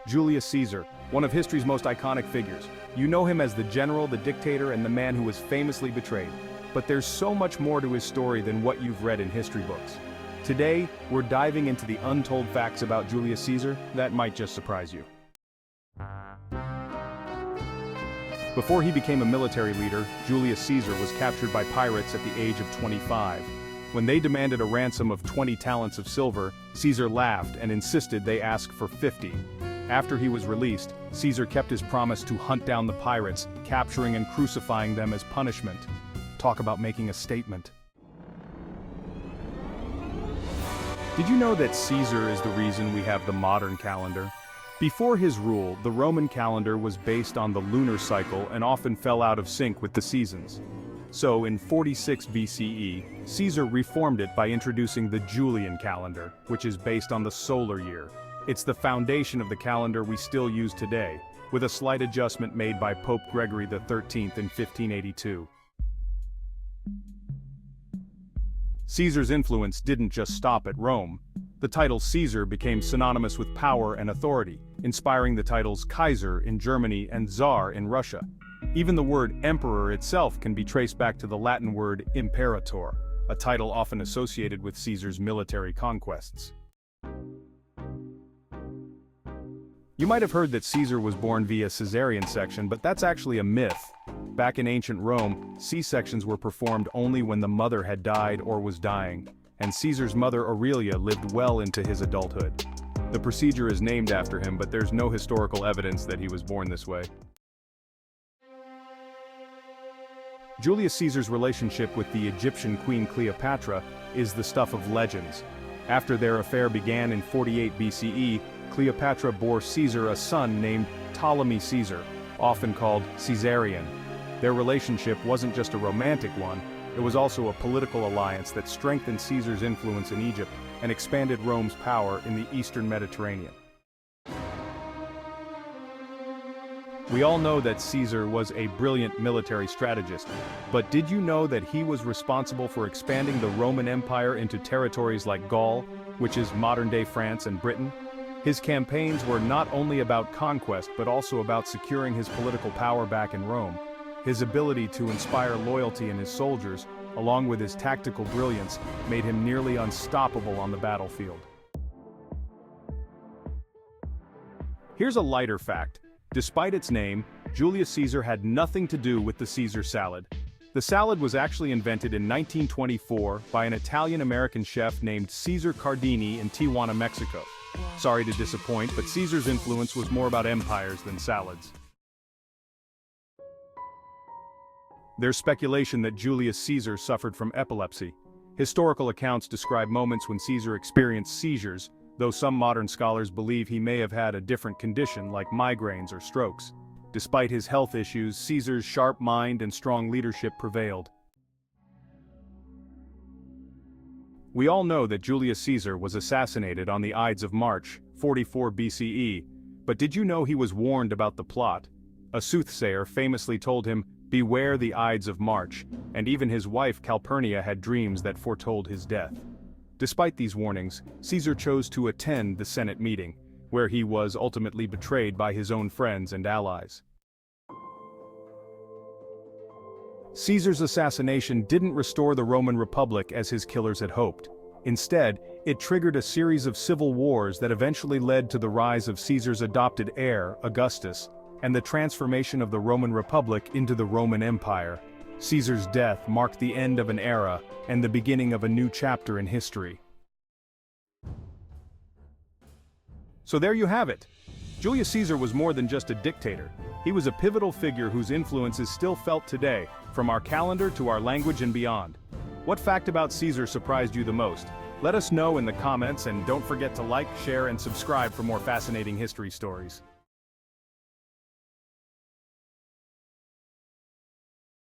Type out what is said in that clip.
Julius Caesar, one of history's most iconic figures. You know him as the general, the dictator, and the man who was famously betrayed. But there's so much more to his story than what you've read in history books. Today, we're diving into the untold facts about Julius Caesar that might just surprise you. Before he became a military leader, Julius Caesar was captured by pirates at the age of 25. When they demanded a ransom of 20 talents of silver, Caesar laughed and insisted they ask for 50. After he was released, Caesar kept his promise to hunt down the pirates, capturing and crucifying them as punishment. Talk about making a statement. Did you know that Caesar is the reason we have the modern calendar? Before his rule, the Roman calendar was based on the lunar cycle and often fell out of sync with the seasons. So in 46 BCE, Caesar reformed it by introducing the Julian calendar, which is based on the solar year. It's the foundation of the calendar we still use today, with a slight adjustment made by Pope Gregory XIII in 1582. Caesar's influence didn't just stop at Rome. The title Caesar became synonymous with power and authority, inspiring the titles Kaiser in Germany and Tsar in Russia. Even the word emperor itself can be traced back to the Latin word imperator, a title often associated with Caesar's military conquests. You might have heard that Caesar was born via cesarean section, but that's actually a myth. Back in ancient Rome, C-sections were performed only when the mother had died or was dying, and Caesar's mother Aurelia lived well into his adulthood. The procedure is named after him, but there's no historical evidence that he was born this way. Julius Caesar's relationship with the Egyptian queen Cleopatra is the stuff of legends. After their affair began in 48 BCE, Cleopatra bore Caesar a son named Ptolemy Caesar, often called Caesarion. Their relationship wasn't just a romantic one, it was also a political alliance that strengthened Caesar's influence in Egypt and expanded Rome's power in the eastern Mediterranean. We all know that Caesar was a brilliant military strategist, but did you know that he was responsible for expanding the Roman Empire into territories like Gaul, which is modern-day France and Britain? His campaigns were not only about conquest but also about securing his political power back in Rome. His ability to inspire loyalty in his soldiers, along with his tactical brilliance, made him nearly unstoppable on the battlefield. Here's a lighter fact. Despite its name, Julius Caesar had nothing to do with the Caesar salad. The salad was actually invented in 1924 by an Italian-American chef named Cesar Cardini in Tijuana, Mexico. Sorry to disappoint, but Caesar's influence was more about empires than salads. There's speculation that Julius Caesar suffered from epilepsy. Historical accounts describe moments when Caesar experienced seizures, though some modern scholars believe he may have had a different condition like migraines or strokes. Despite his health issues, Caesar's sharp mind and strong leadership prevailed. We all know that Julius Caesar was assassinated on the Ides of March, 44 BCE, but did you know he was warned about the plot? A soothsayer famously told him, "Beware the Ides of March," and even his wife Calpurnia had dreams that foretold his death. Despite these warnings, Caesar chose to attend the Senate meeting, where he was ultimately betrayed by his own friends and allies. Caesar's assassination didn't restore the Roman Republic as his killers had hoped. Instead, it triggered a series of civil wars that eventually led to the rise of Caesar's adopted heir, Augustus, and the transformation of the Roman Republic into the Roman Empire. Caesar's death marked the end of an era and the beginning of a new chapter in history. So there you have it. Julius Caesar was more than just a dictator. He was a pivotal figure whose influence is still felt today, from our calendar to our language and beyond. What fact about Caesar surprised you the most? Let us know in the comments, and don't forget to like, share, and subscribe for more fascinating history stories.